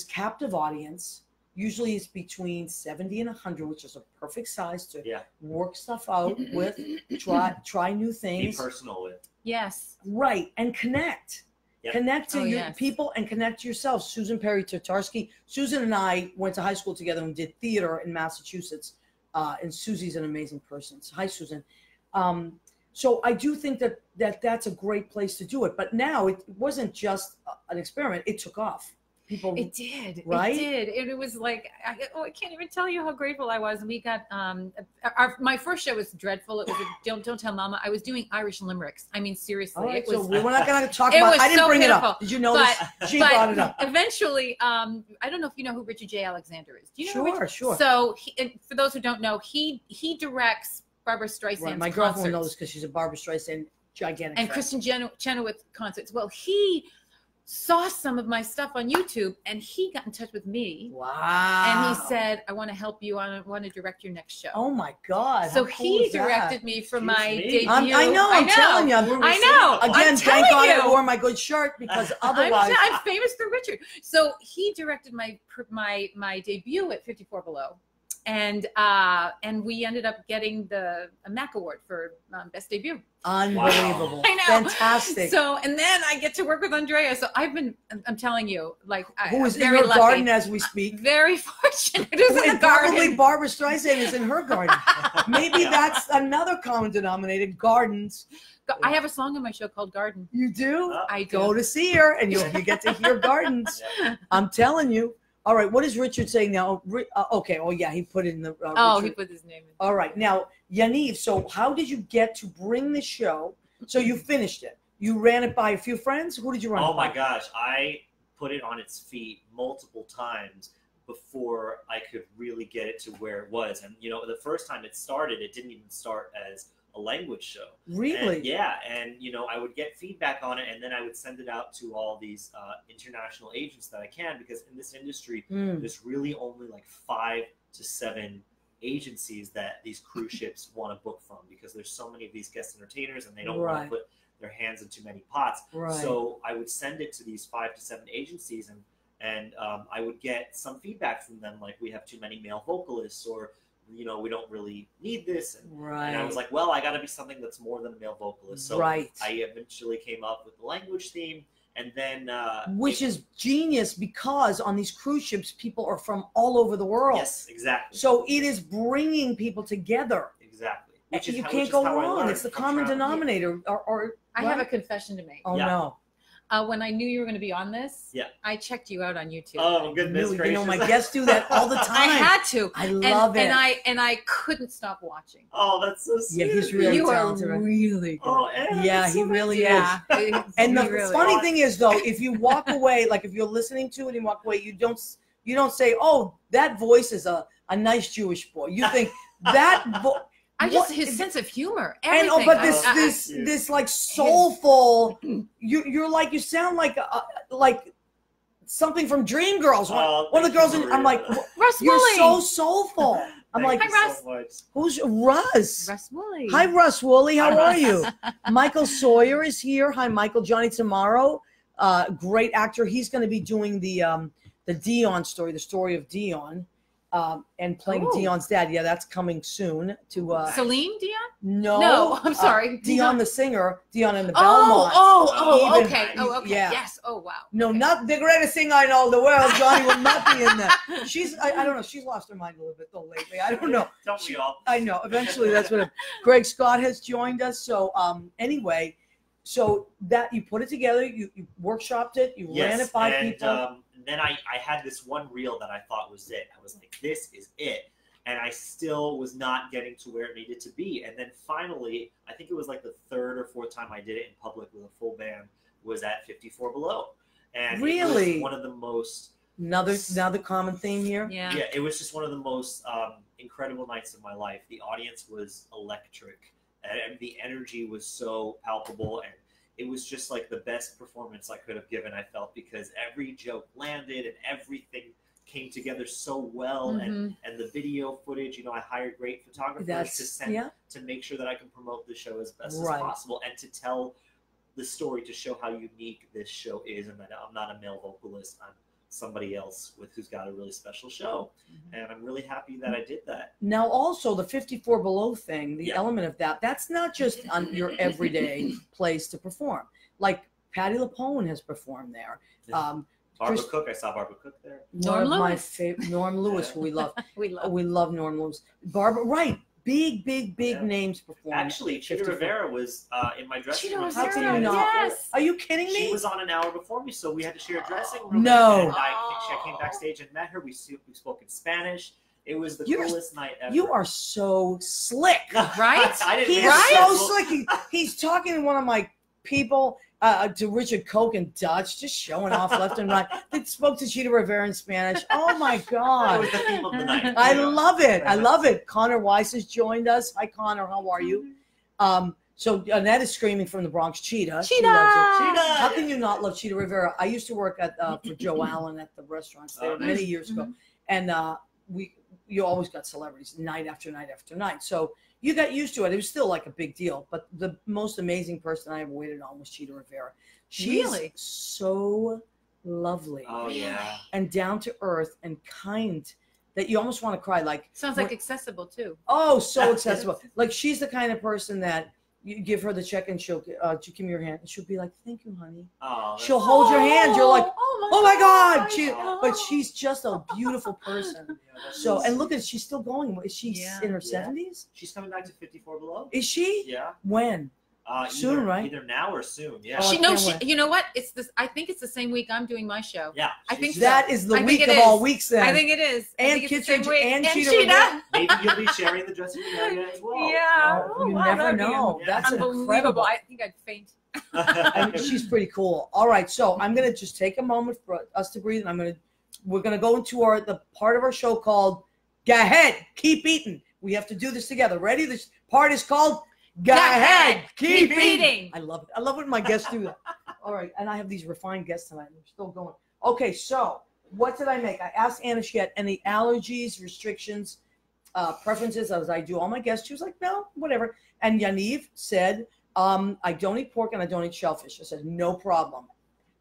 captive audience. Usually it's between 70 and 100, which is a perfect size to work stuff out with, try new things. Be personal with. Yes. Right. And connect. Yep. Connect to your people and connect to yourself. Susan Perry Tatarski. Susan and I went to high school together and did theater in Massachusetts. And Susie's an amazing person. So, hi, Susan. So I do think that's a great place to do it. But now it wasn't just an experiment. It took off. People, it did, right? It did. It was like, I can't even tell you how grateful I was. We got my first show was dreadful. It was Don't Tell Mama. I was doing Irish limericks. I mean, seriously, right, it was. So we're not going to talk about. I didn't bring it up. Did you know this? She brought it up. Eventually, I don't know if you know who Richard J. Alexander is. Do you know? Sure, sure. So for those who don't know, he directs Barbra Streisand's My girlfriend knows because she's a Barbra Streisand Gigantic. And Kristen Chenoweth concerts. Well, he saw some of my stuff on YouTube, and he got in touch with me. Wow. And he said, I want to help you. I want to direct your next show. Oh my God. So he directed me for my debut. I'm telling you. I know. Again, thank God I wore my good shirt, because otherwise. I'm famous through Richard. So he directed my debut at 54 Below. And we ended up getting the MAC Award for Best Debut. Unbelievable. Wow. I know. Fantastic. So, and then I get to work with Andrea. So I'm telling you, like, who is in very her lucky. garden as we speak. Very fortunate. Who's in the garden. Probably Barbara Streisand is in her garden. Maybe that's another common denominator, gardens. I have a song on my show called Garden. You do? I do. Go to see her and you get to hear gardens. I'm telling you. All right, what is Richard saying now? Okay, oh yeah, he put it in the. He put his name in. All right, now Yaniv, so how did you get to bring the show? So you finished it. You ran it by a few friends. Who did you run? Oh it by? my gosh, I put it on its feet multiple times before I could really get it to where it was. And the first time it started, it didn't even start as a language show. Really? And, yeah, and I would get feedback on it, and then I would send it out to all these international agents that I can, because in this industry there's really only like 5 to 7 agencies that these cruise ships want to book from, because there's so many of these guest entertainers and they don't want to put their hands in too many pots. So I would send it to these 5 to 7 agencies, and I would get some feedback from them, like, we have too many male vocalists, or we don't really need this. And I was like, well, I got to be something that's more than a male vocalist. So I eventually came up with the language theme. And then which is genius, because on these cruise ships, people are from all over the world. Yes, exactly. So it is bringing people together. Exactly. You can't go wrong. It's the common denominator. I have a confession to make. Oh, no. When I knew you were going to be on this, I checked you out on YouTube. Oh, goodness gracious. My guests do that all the time. I had to. I love it. And I couldn't stop watching. Oh, that's so sweet. Yeah, he's really talented. You are really good. Oh, yeah, he really is. And the funny thing is, though, if you walk away, like if you're listening to it and walk away, you don't say, oh, that voice is a nice Jewish boy. You think that his sense of humor. Everything. But this like soulful. You sound like something from Dreamgirls. One of the girls. I'm like, Russ you're Woolley. So soulful. I'm like, hi, Russ. So who's Russ? Russ Woolley. Hi, Russ Woolley. How are you? Michael Sawyer is here. Hi, Michael. Johnny Tomorrow, great actor. He's going to be doing the Dion story, the story of Dion. And playing Dion's dad. Yeah, that's coming soon to Celine Dion? No, I'm sorry. Dion the singer, Dion and the Belmonts. Okay. Yeah. Yes. Oh, wow. No, not the greatest singer in all the world. Johnny will not be in that. She's I don't know. She's lost her mind a little bit though lately. I don't know. Don't we all? I know. Eventually, that's what. Greg Scott has joined us. So anyway, so that you put it together, you workshopped it, you ran it by people. Then I had this one reel that I thought was it. I was like, this is it. And I still was not getting to where it needed to be. And then finally, I think it was like the 3rd or 4th time I did it in public with a full band, was at 54 Below. And really? It was one of the most... Another common theme here? Yeah. Yeah, it was just one of the most incredible nights of my life. The audience was electric. And the energy was so palpable, and it was just like the best performance I could have given, I felt, because every joke landed and everything came together so well. And the video footage, I hired great photographers to make sure that I can promote the show as best as possible, and to tell the story, to show how unique this show is, and that I'm not a male vocalist. I'm somebody else who's got a really special show. And I'm really happy that I did that. Now, also the 54 Below thing, the element of that's not just on your everyday place to perform. Like Patti LuPone has performed there. Barbara Cook, I saw Barbara Cook there. Norm Lewis, who we love. We love Norm Lewis. Barbara, big names performing. Actually, Chita Rivera was in my dressing room. How can you not? Yes. Are you kidding me? She was on an hour before me, so we had to share a dressing room. No. And I came backstage and met her. We spoke in Spanish. It was the coolest night ever. You are so slick. Right? He is so slick. He's talking to one of my people, to Richard Koch in Dutch, just showing off left and right. They spoke to Chita Rivera in Spanish. Oh my God. That was the theme of the night. I love it. I love it. Connor Weiss has joined us. Hi, Connor. How are you? So Annette is screaming from the Bronx, Cheetah. Cheetah! Cheetah! How can you not love Cheetah Rivera? I used to work at for Joe Allen at the restaurants there many years ago, and you always got celebrities night after night after night. So you got used to it. It was still like a big deal. But the most amazing person I ever waited on was Cheetah Rivera. She's so lovely. Oh yeah. And down to earth and kind that you almost want to cry. Like sounds like accessible too. Oh, so accessible. Like she's the kind of person that you give her the check and she'll give me your hand and she'll be like, "Thank you, honey." Oh, she'll hold your hand. You're like, "Oh my God!" But she's just a beautiful person. So and look at she's still going. Is she in her 70s? She's coming back to 54 Below. Is she? Yeah. When? Soon, right? Either now or soon. Yeah. You know what? It's this. I think it's the same week I'm doing my show. Yeah. I think that is the week of all weeks. Then I think it is. And Kitchen and Cheetah. Maybe you'll be sharing the dressing room area as well. Yeah. You never know. That's unbelievable. I think I'd faint. I mean, she's pretty cool. All right, so I'm gonna just take a moment for us to breathe, and we're gonna go into the part of our show called "Go Ahead, Keep Eating." We have to do this together. Ready? This part is called "Go Ahead, Keep Eating." I love it. I love when my guests do that. All right, and I have these refined guests tonight. We're still going. Okay, so what did I make? I asked Anna if she had any allergies, restrictions, preferences. As I do all my guests, she was like, "No, whatever." And Yaniv said, I don't eat pork and I don't eat shellfish. I said, no problem.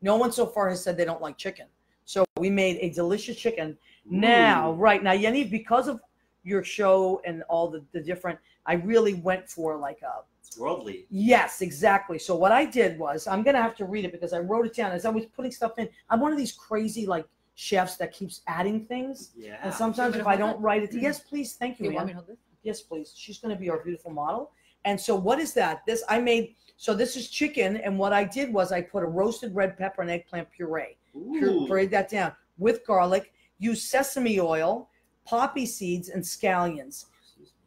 No one so far has said they don't like chicken. So we made a delicious chicken. Now, Yaniv, because of your show and all the different, I really went for like it's worldly. Yes, exactly. So what I did was, I'm going to have to read it because I wrote it down as I was putting stuff in. I'm one of these crazy like chefs that keeps adding things. Yeah. And sometimes if I don't write it, yes, please. Thank you, want me to hold this? Yes, please. She's going to be our beautiful model. And so what is that? This is chicken. And what I did was I put a roasted red pepper and eggplant puree. Pureed that down with garlic, used sesame oil, poppy seeds, and scallions.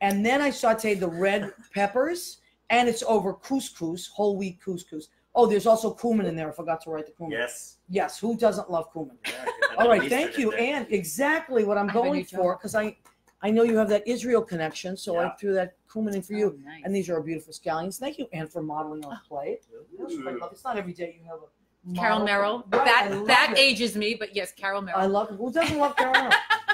And then I sauteed the red peppers, and it's over couscous, whole wheat couscous. Oh, there's also cumin in there. I forgot to write the cumin. Yes. Yes. Who doesn't love cumin? Yeah, all right. Thank you. And exactly what I'm going for, because I know you have that Israel connection, so I threw that cumin in for you. Nice. And these are our beautiful scallions. Thank you, Anne, for modeling on plate. It's not every day you have a Carol Merrill. That ages me, but yes, Carol Merrill. I love it. Who doesn't love Carol Merrill?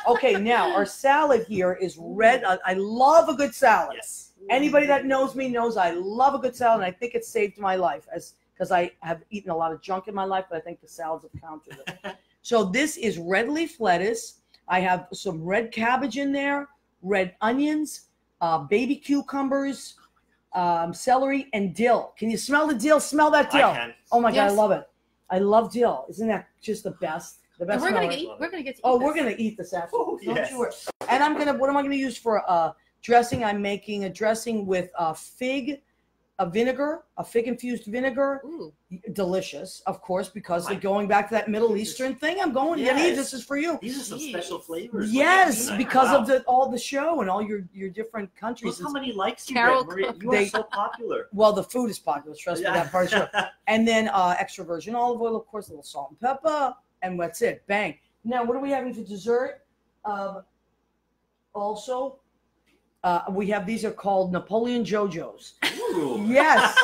Okay, now our salad here is red. I love a good salad. Yes. Anybody that knows me knows I love a good salad, and I think it saved my life because I have eaten a lot of junk in my life, but I think the salads have countered it. So this is red leaf lettuce. I have some red cabbage in there, red onions, baby cucumbers, celery, and dill. Can you smell the dill? Smell that dill. I can. Oh my God, I love it. I love dill. Isn't that just the best? The best. We're gonna get to eat. We're gonna eat this afterwards. Don't you worry. And what am I gonna use for dressing? I'm making a dressing with fig infused vinegar. Ooh. Delicious, of course, because they're going back to that Middle Eastern thing. I'm going, Yaniv, this is for you. These are some special flavors. Yes, because of all the show and all your different countries. Look how many likes you Carol get, Maria. You are so popular. Well, the food is popular, trust me, that part of the show. And then extra virgin olive oil, of course, a little salt and pepper, and that's it. Bang. Now, what are we having for dessert? Also, we have, these are called Napoleon JoJo's. Ooh. Yes.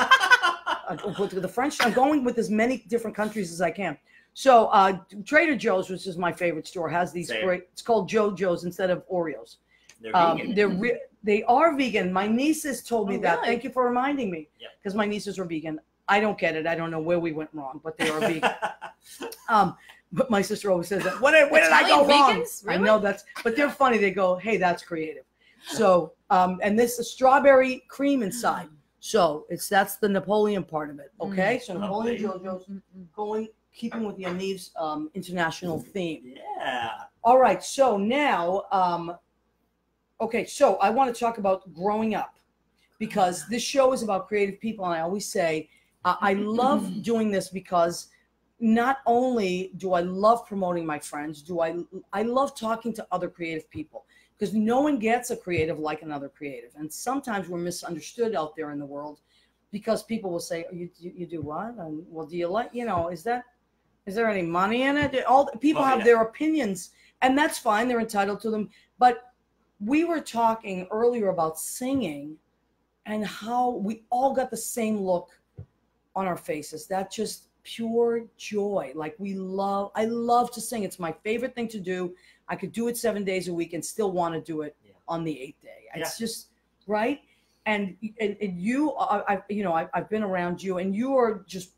With the French, I'm going with as many different countries as I can. So Trader Joe's, which is my favorite store, has these great, it's called JoJo's instead of Oreos. They're vegan. They are vegan. My nieces told me that. Really? Thank you for reminding me. Because my nieces are vegan. I don't get it. I don't know where we went wrong, but they are vegan. But my sister always says that. Where did I go wrong? Vegans? Really? I know but they're funny. They go, hey, that's creative. So, and this is strawberry cream inside. So that's the Napoleon part of it. Okay. So Napoleon JoJo's keeping with Yaniv's international theme. Yeah. All right. So now, okay. So I want to talk about growing up, because this show is about creative people. And I always say, I love doing this because not only do I love promoting my friends, I love talking to other creative people, because no one gets a creative like another creative. And sometimes we're misunderstood out there in the world, because people will say, oh, you do what? Well, do you like, is there any money in it? All people have their opinions, and that's fine. They're entitled to them. But we were talking earlier about singing. and how we all got the same look on our faces. That just pure joy. Like I love to sing. It's my favorite thing to do. I could do it 7 days a week and still want to do it on the 8th day. It's just right. And you, I've been around you, and you are just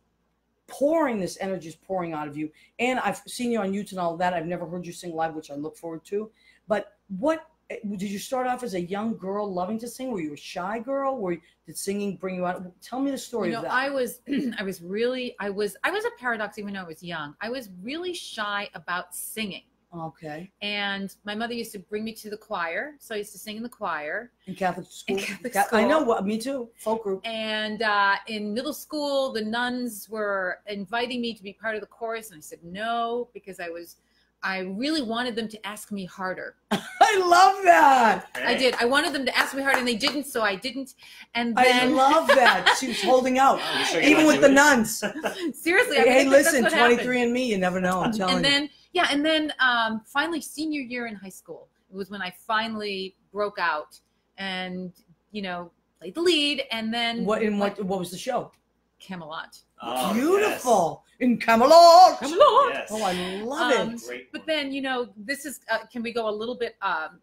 pouring, this energy is pouring out of you. And I've seen you on YouTube and all that. I've never heard you sing live, which I look forward to. But what did you start off as a young girl loving to sing? Were you a shy girl? Did singing bring you out? Tell me the story of that. I was a paradox even though I was young. I was really shy about singing. Okay. And my mother used to bring me to the choir, so I used to sing in the choir. In Catholic school? I know, me too, folk group. And in middle school, the nuns were inviting me to be part of the chorus, and I said no, because I really wanted them to ask me harder. I love that. I did. I wanted them to ask me harder, and they didn't, so I didn't. And then, I love that. She was holding out, even with the nuns. Seriously. Hey, listen, 23andMe, you never know, I'm telling you. And then finally senior year in high school, it was when I finally broke out and, played the lead. And then what was the show? Camelot. Oh, beautiful. Yes. In Camelot. Yes. Oh, I love it. But then, this is, can we go a little bit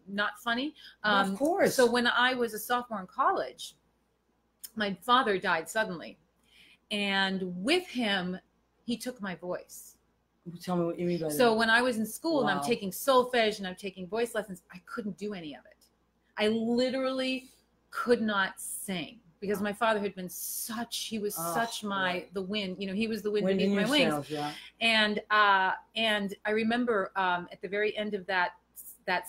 not funny? Of course. So when I was a sophomore in college, my father died suddenly. And with him, he took my voice. Tell me what you mean by that. So when I was in school and I'm taking solfege and I'm taking voice lessons, I couldn't do any of it. I literally could not sing because my father had been he was the wind, he was the wind beneath my wings. And I remember at the very end of that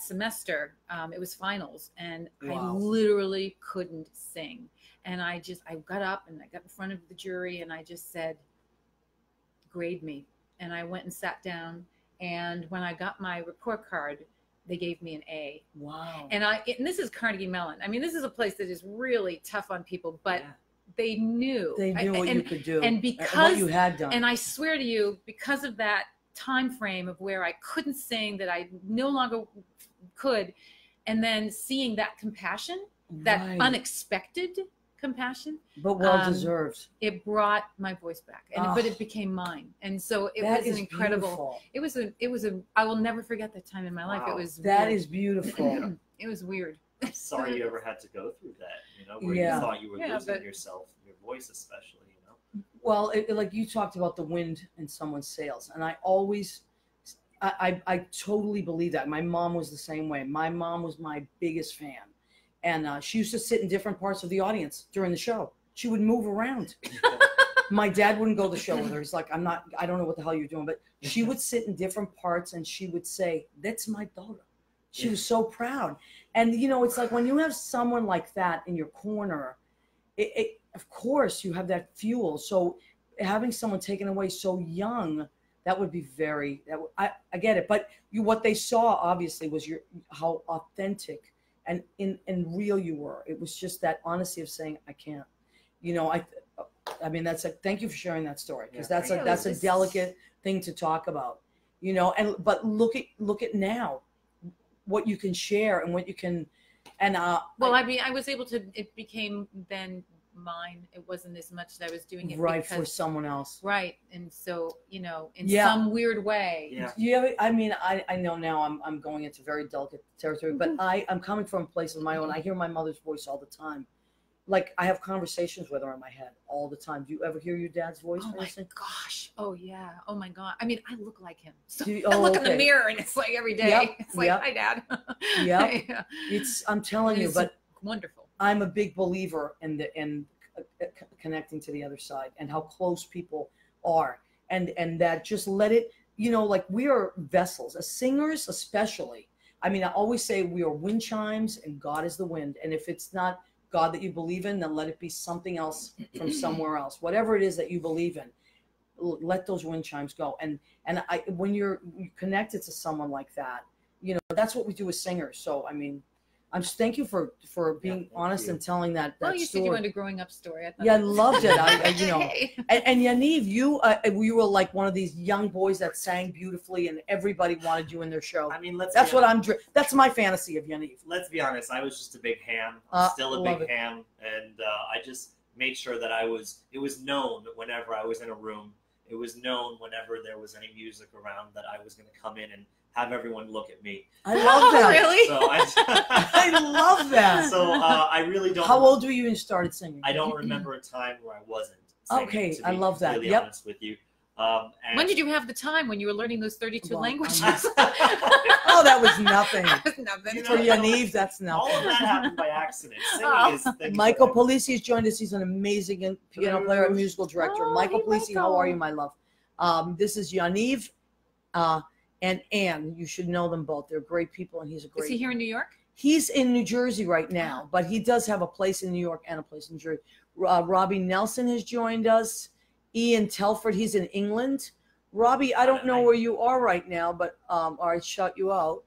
semester, it was finals, and I literally couldn't sing. And I got up and I got in front of the jury and I just said, grade me. And I went and sat down, and when I got my report card, they gave me an A. Wow. And this is Carnegie Mellon. I mean, this is a place that is really tough on people, but they knew. They knew what you could do. And because what you had done. And I swear to you, because of that time frame of where I couldn't sing, that I no longer could, and then seeing that compassion, that unexpected compassion, but well deserved, it brought my voice back, but it became mine. And so it was an incredible beautiful. I will never forget that time in my life. It was is beautiful. It was weird. I'm sorry you ever had to go through that, where you thought you were losing yourself, your voice especially, Well, like you talked about the wind in someone's sails, and I totally believe that. My mom was the same way. My mom was my biggest fan. And she used to sit in different parts of the audience during the show. She would move around. My dad wouldn't go to the show with her. He's like, I don't know what the hell you're doing. But she would sit in different parts and she would say, that's my daughter. She was so proud. And, it's like when you have someone like that in your corner, of course you have that fuel. So having someone taken away so young, that would be I get it. But what they saw, obviously, was how authentic and in real you were. It was just that honesty of saying, I can't, I mean, thank you for sharing that story, because that's a delicate thing to talk about, but look at now what you can share and what you can, and I was able to, it became then mine. It wasn't as much that I was doing it for someone else. Right. And so, in some weird way. Yeah. I mean, I know now I'm going into very delicate territory, but I'm coming from a place of my own. I hear my mother's voice all the time. Like, I have conversations with her in my head all the time. Do you ever hear your dad's voice? Oh my gosh. Oh yeah. Oh my God. I mean, I look like him. So I look in the mirror and it's like every day. It's like, hi, Dad. Yeah. I'm telling you, but wonderful. I'm a big believer in connecting to the other side and how close people are, and that just let it, like we are vessels, as singers especially. I mean, I always say we are wind chimes and God is the wind. And if it's not God that you believe in, then let it be something else from somewhere else. Whatever it is that you believe in, let those wind chimes go. And when you're connected to someone like that, that's what we do as singers. So, I mean, thank you for being honest and telling that you story. said you wanted a growing up story. I loved it. And Yaniv, you were like one of these young boys that sang beautifully, and everybody wanted you in their show. I mean, that's my fantasy of Yaniv. Let's be honest. I was just a big ham. I'm still a big ham, and I just made sure that it was known whenever I was in a room. It was known whenever there was any music around that I was going to come in and have everyone look at me. I love that. Really? So I love that. So I really don't. How old were you when you started singing? I don't remember a time where I wasn't singing, okay, I love that. Really honest with you. When did you have the time when you were learning those 32 languages? Oh, that was nothing. Nothing. For Yaniv, that's nothing. All of that happened by accident. Singing is Michael Polisi has joined us. He's an amazing piano player and musical director. Michael Polisi, how are you, my love? This is Yaniv and Anne. You should know them both. They're great people, and he's a great. Is he here in New York? He's in New Jersey right now, but he does have a place in New York and a place in New Jersey. Robbie Nelson has joined us. Ian Telford, he's in England. Robbie, I don't know where you are right now, but I shut you out.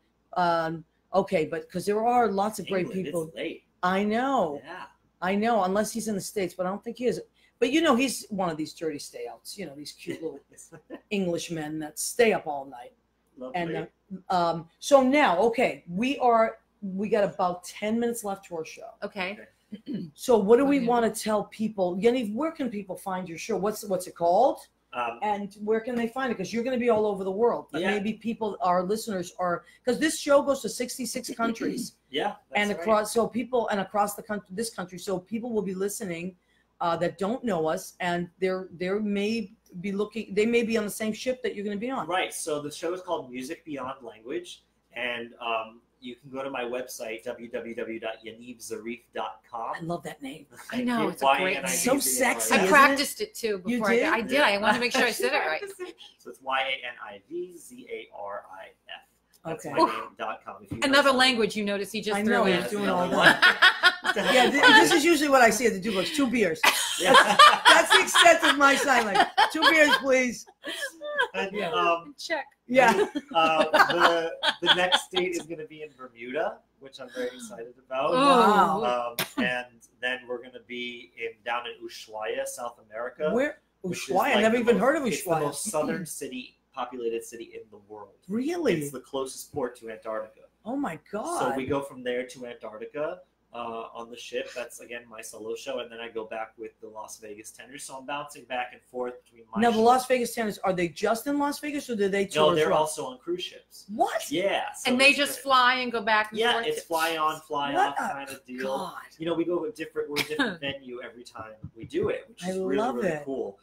Okay, but because there are lots of great people. It's late. I know. Yeah. I know, unless he's in the States, but I don't think he is. But he's one of these dirty stay-outs. These cute little Englishmen that stay up all night. Lovely. And so now, okay, we got about 10 minutes left to our show. Okay. So what do we want to tell people? Yaniv, where can people find your show? What's it called? And where can they find it? Because you're going to be all over the world. But maybe our listeners are, because this show goes to 66 countries. Yeah. And across the country, this country. So people will be listening that don't know us, and they may be on the same ship that you're going to be on. Right. So the show is called Music Beyond Language, and you can go to my website, www.yanivzarif.com. I love that name. I know. It's a great name. So sexy. I practiced it too before. You did? I did. I wanted to make sure I said it right. So it's YANIVZARIF. That's okay. my name.com. Another language you notice he just threw in. He's doing all that. This is usually what I see at the Duplex. 2 beers. Yeah. That's the extent of my sign language. 2 beers, please. And, check. Yeah. The next date is going to be in Bermuda, which I'm very excited about. Wow. And then we're going to be down in Ushuaia, South America. Where? Ushuaia? I never even heard of Ushuaia. It's the most southern populated city in the world. Really? It's the closest port to Antarctica. Oh my God. So we go from there to Antarctica on the ship. That's, again, my solo show. And then I go back with the Las Vegas Tenors. So I'm bouncing back and forth between my Now, the Las Vegas Tenors, are they just in Las Vegas, or do they tour? No, they're also on cruise ships. What? Yeah. So and they just fly and go back and forth? Yeah, it's fly on, fly off kind of deal. God. We go with we're a different venue every time we do it, which is really cool.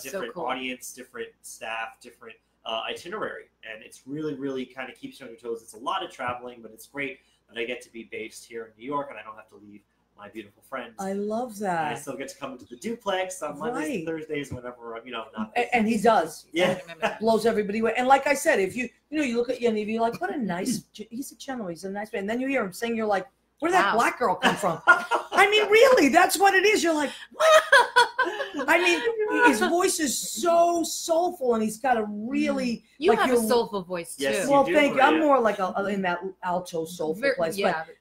Different audience, different staff, different itinerary, and it's really, really kind of keeps you on your toes. It's a lot of traveling, but it's great that I get to be based here in New York, and I don't have to leave my beautiful friends. I love that. And I still get to come to the Duplex on Mondays and Thursdays whenever I'm, not. And he does. Yeah. Blows everybody away. And like I said, if you look at Yaniv, you're like, what a nice, he's a gentleman, he's a nice man. And then you hear him sing, you're like, where did that black girl come from? I mean, really, that's what it is. You're like, what? I mean, his voice is so soulful, and he's got a really have a soulful voice too. Yes, well, thank you. I'm more like in that alto soulful place,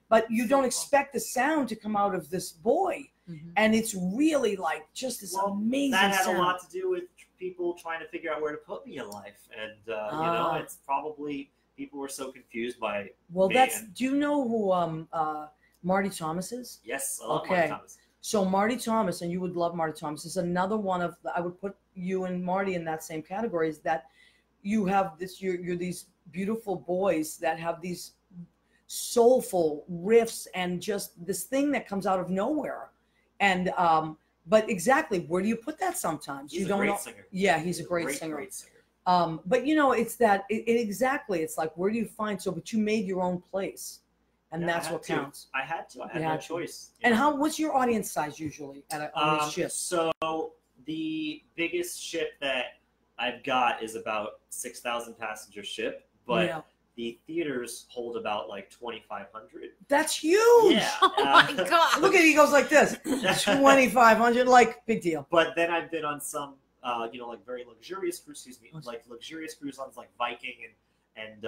but you don't expect the sound to come out of this boy, and it's really like just this amazing. That had sound. a lot to do with people trying to figure out where to put me in life, and it's probably. People were so confused by. Well, do you know who Marty Thomas is? Yes, I love Marty Thomas. So Marty Thomas, and you would love Marty Thomas, is another one of. I would put you and Marty in that same category. Is that you have this? You're these beautiful boys that have these soulful riffs and just this thing that comes out of nowhere, and but exactly where do you put that? Sometimes you don't know. Singer. Yeah, he's a great singer. Great singer. But it's that exactly. It's like, where do you find but you made your own place, and that's what counts. I had to. I had no choice. And what's your audience size usually on these ships? So the biggest ship that I've got is about 6,000 passenger ship, but the theaters hold about like 2,500. That's huge. Yeah. Oh my God! Look at he goes like this. 2,500, like big deal. But then I've been on some. Like very luxurious cruise, luxurious cruise lines like Viking and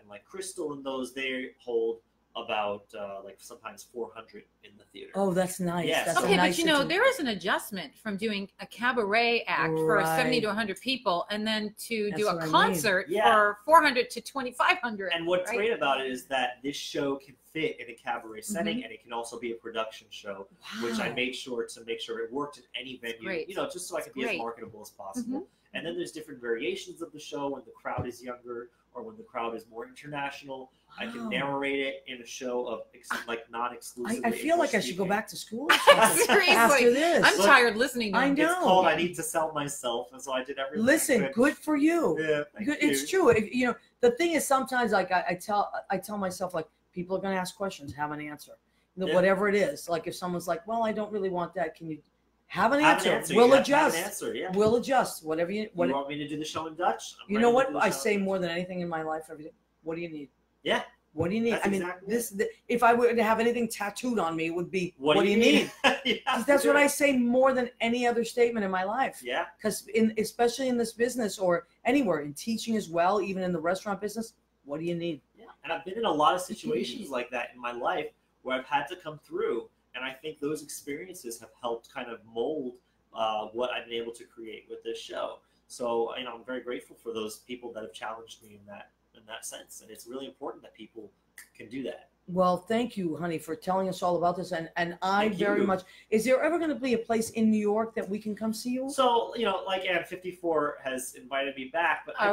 like Crystal, and those they hold about like sometimes 400 in the theater. Oh, that's nice. Yes. That's okay, nice but you know, there is an adjustment from doing a cabaret act for 70 to 100 people and then to do a concert for 400 to 2,500. And what's great about it is that this show can fit in a cabaret setting, and it can also be a production show, which I made sure to make sure it worked in any venue, you know, just so I could be as marketable as possible. And then there's different variations of the show when the crowd is younger or when the crowd is more international. I can narrate it in a show of like non-exclusively. I feel like I should go back to school Seriously. after this. I'm tired listening to I know. It's called I Need to Sell Myself, and so I did everything. Listen, good for you. Yeah, thank you. It's true. You know, the thing is sometimes like I tell myself, like, people are going to ask questions, have an answer. You know, whatever it is. Like if someone's like, well, I don't really want that. Can you have an answer? We'll adjust. We'll adjust. Whatever you want me to do the show in Dutch? You know what I say more than anything in my life? Everything. What do you need? Yeah. What do you need? That's I mean, if I were to have anything tattooed on me, it would be, what do you need? That's what I say more than any other statement in my life. Yeah. Because especially in this business or anywhere, in teaching as well, even in the restaurant business, what do you need? Yeah. And I've been in a lot of situations like that in my life where I've had to come through. And I think those experiences have helped kind of mold what I've been able to create with this show. So, you know, I'm very grateful for those people that have challenged me in that sense. And it's really important that people can do that. Well, thank you, honey, for telling us all about this. And I very much, is there ever going to be a place in New York that we can come see you? So, you know, like Ann 54 has invited me back, but I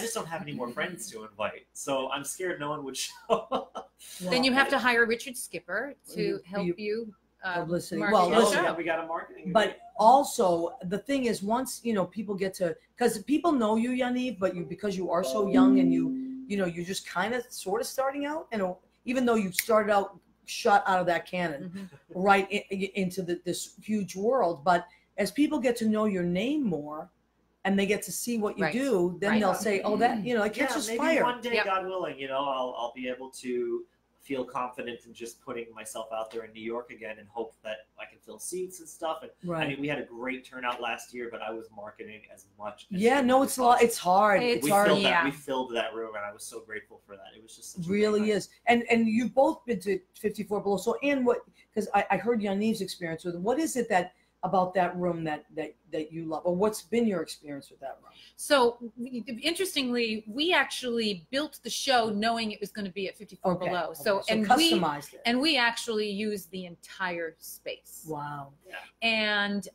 just don't have any more friends to invite. So I'm scared no one would show up. Then you have to hire Richard Skipper to help you. Publicity. Well, listen, we got a marketing. But also, the thing is, once you know people get to, because people know you, Yaniv, but because you are so young and you know, you're just kind of sort of starting out, and even though you started out shot out of that cannon, right into this huge world. But as people get to know your name more, and they get to see what you do, then they'll say, "Oh, that you know, it catches fire." One day, God willing, you know, I'll be able to feel confident in just putting myself out there in New York again and hope that I can fill seats and stuff. And I mean, we had a great turnout last year, but I was marketing as much. As it's a lot. It's hard. It's hard. We filled that room, and I was so grateful for that. It was just such really is. And you've both been to 54 Below. So, and what? Because I heard Yaniv's experience with it. What is it about that room that you love, or what's been your experience with that room? So interestingly, we actually built the show knowing it was going to be at 54 Below. So customized it. And we actually used the entire space. Wow. Yeah. And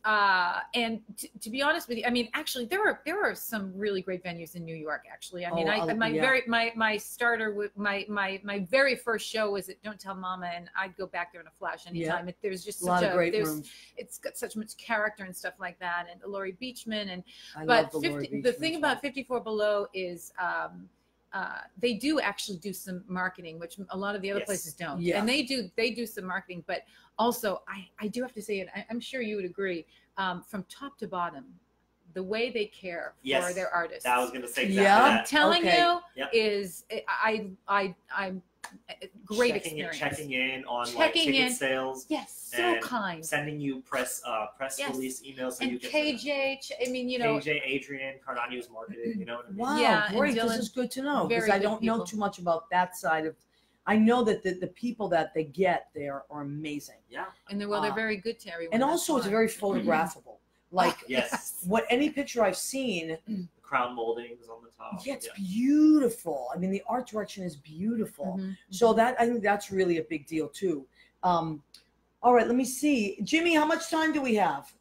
to be honest with you, I mean, actually there are some really great venues in New York. Actually, I mean, my starter with my very first show was at Don't Tell Mama, and I'd go back there in a flash anytime. Yeah. There's just a lot of great rooms. It's got such much character and stuff like that, and Laurie Beachman, and the thing about 54 Below is they do actually do some marketing, which a lot of the other places don't. And they do some marketing, but also I do have to say, and I'm sure you would agree, from top to bottom, the way they care for their artists. I was going to say exactly that. I'm telling you, is I'm great experience. Checking in on ticket sales. Yes, so kind. Sending you press release emails. So and you get KJ, I mean, you know. KJ, Adrian, Cardano's marketing, you know what I mean? Wow, yeah, great. This is good to know, because I don't know too much about that side of. I know that the people that they get there are amazing. Yeah. And they're very good to everyone. And also it's very photographable. Like yes. Any picture I've seen, crown moldings on the top. Yeah, it's beautiful. I mean, the art direction is beautiful. So I think that's really a big deal too. All right, let me see. Jimmy, how much time do we have?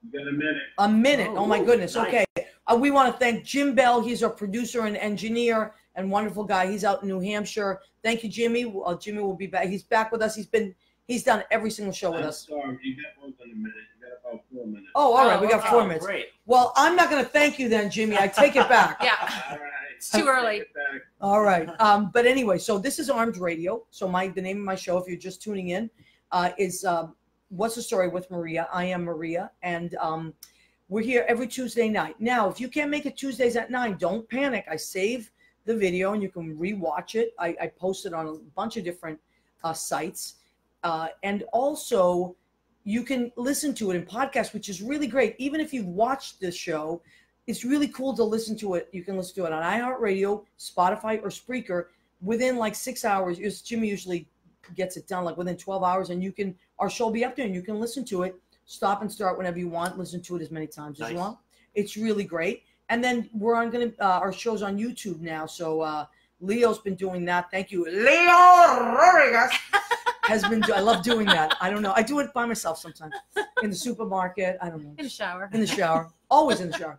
You got a minute. A minute. Oh my goodness. Nice. Okay. We want to thank Jim Bell. He's our producer and engineer and wonderful guy. He's out in New Hampshire. Thank you, Jimmy. Jimmy will be back. He's back with us. He's done every single show with us. Sorry, you got more than a minute. You got about 4 minutes. Oh, all right. We got 4 minutes. Great. Well, I'm not going to thank you then, Jimmy. I take it back. Yeah. All right. It's too early. All right. But anyway, so this is Armed Radio. So the name of my show, if you're just tuning in, is What's the Story with Maria. I am Maria. And we're here every Tuesday night. Now, if you can't make it Tuesdays at 9, don't panic. I save the video and you can rewatch it. I post it on a bunch of different sites. And also, you can listen to it in podcast, which is really great. Even if you've watched this show, it's really cool to listen to it. You can listen to it on iHeartRadio, Spotify, or Spreaker. within like 6 hours, Jimmy usually gets it done like within 12 hours, and our show will be up there and you can listen to it, stop and start whenever you want, listen to it as many times as you want. It's really great. And then we're our show's on YouTube now. So Leo's been doing that. Thank you. Leo Rodriguez has been, I love doing that. I don't know. I do it by myself sometimes in the supermarket. I don't know. In the shower. In the shower. Always in the shower.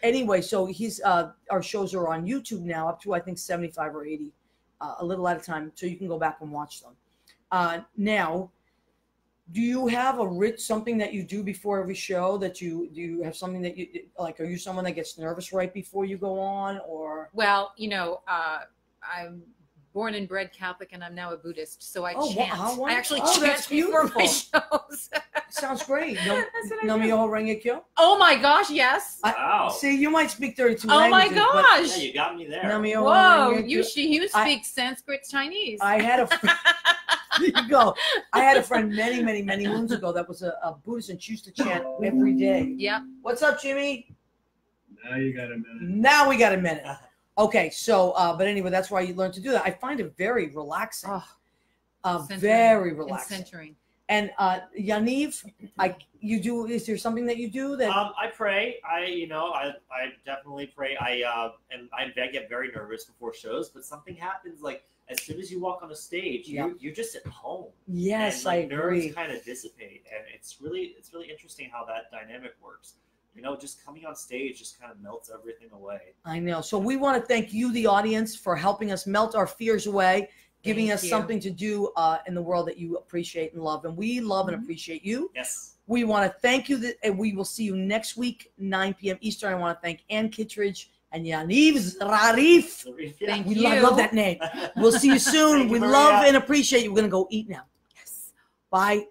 Anyway, so our shows are on YouTube now, up to I think 75 or 80, a little at a time, so you can go back and watch them. Now, do you have something that you do before every show do you have something that you like? Are you someone that gets nervous right before you go on, or? Well, I'm born and bred Catholic, and I'm now a Buddhist, so I chant. Wow, I actually chant before my shows. Sounds great. Namyo Renge Kyo. Oh my gosh, yes. Wow. See, you might speak 32 languages. Oh my gosh. Yeah, you got me there. Namyo Whoa, Renge Kyo. you speak Sanskrit Chinese. I had a there you go. I had a friend many, many, many moons ago that was a Buddhist, and she used to chant every day. Yep. What's up, Jimmy? Now you got a minute. Now we got a minute. Okay, so, but anyway, that's why you learn to do that. I find it very relaxing. Very relaxing. And centering. And Yaniv, is there something that you do that? I pray. I definitely pray. I get very nervous before shows, but something happens like as soon as you walk on a stage, you're just at home. Yes, and, I agree. Nerves kind of dissipate, and it's really interesting how that dynamic works. Just coming on stage just kind of melts everything away. I know. So we want to thank you, the audience, for helping us melt our fears away, giving us something to do in the world that you appreciate and love. And we love and appreciate you. Yes. We want to thank you, and we will see you next week, 9 p.m. Eastern. I want to thank Ann Kittredge and Yaniv Zarif. Thank you. I love that name. We'll see you soon. We love and appreciate you. We're going to go eat now. Yes. Bye.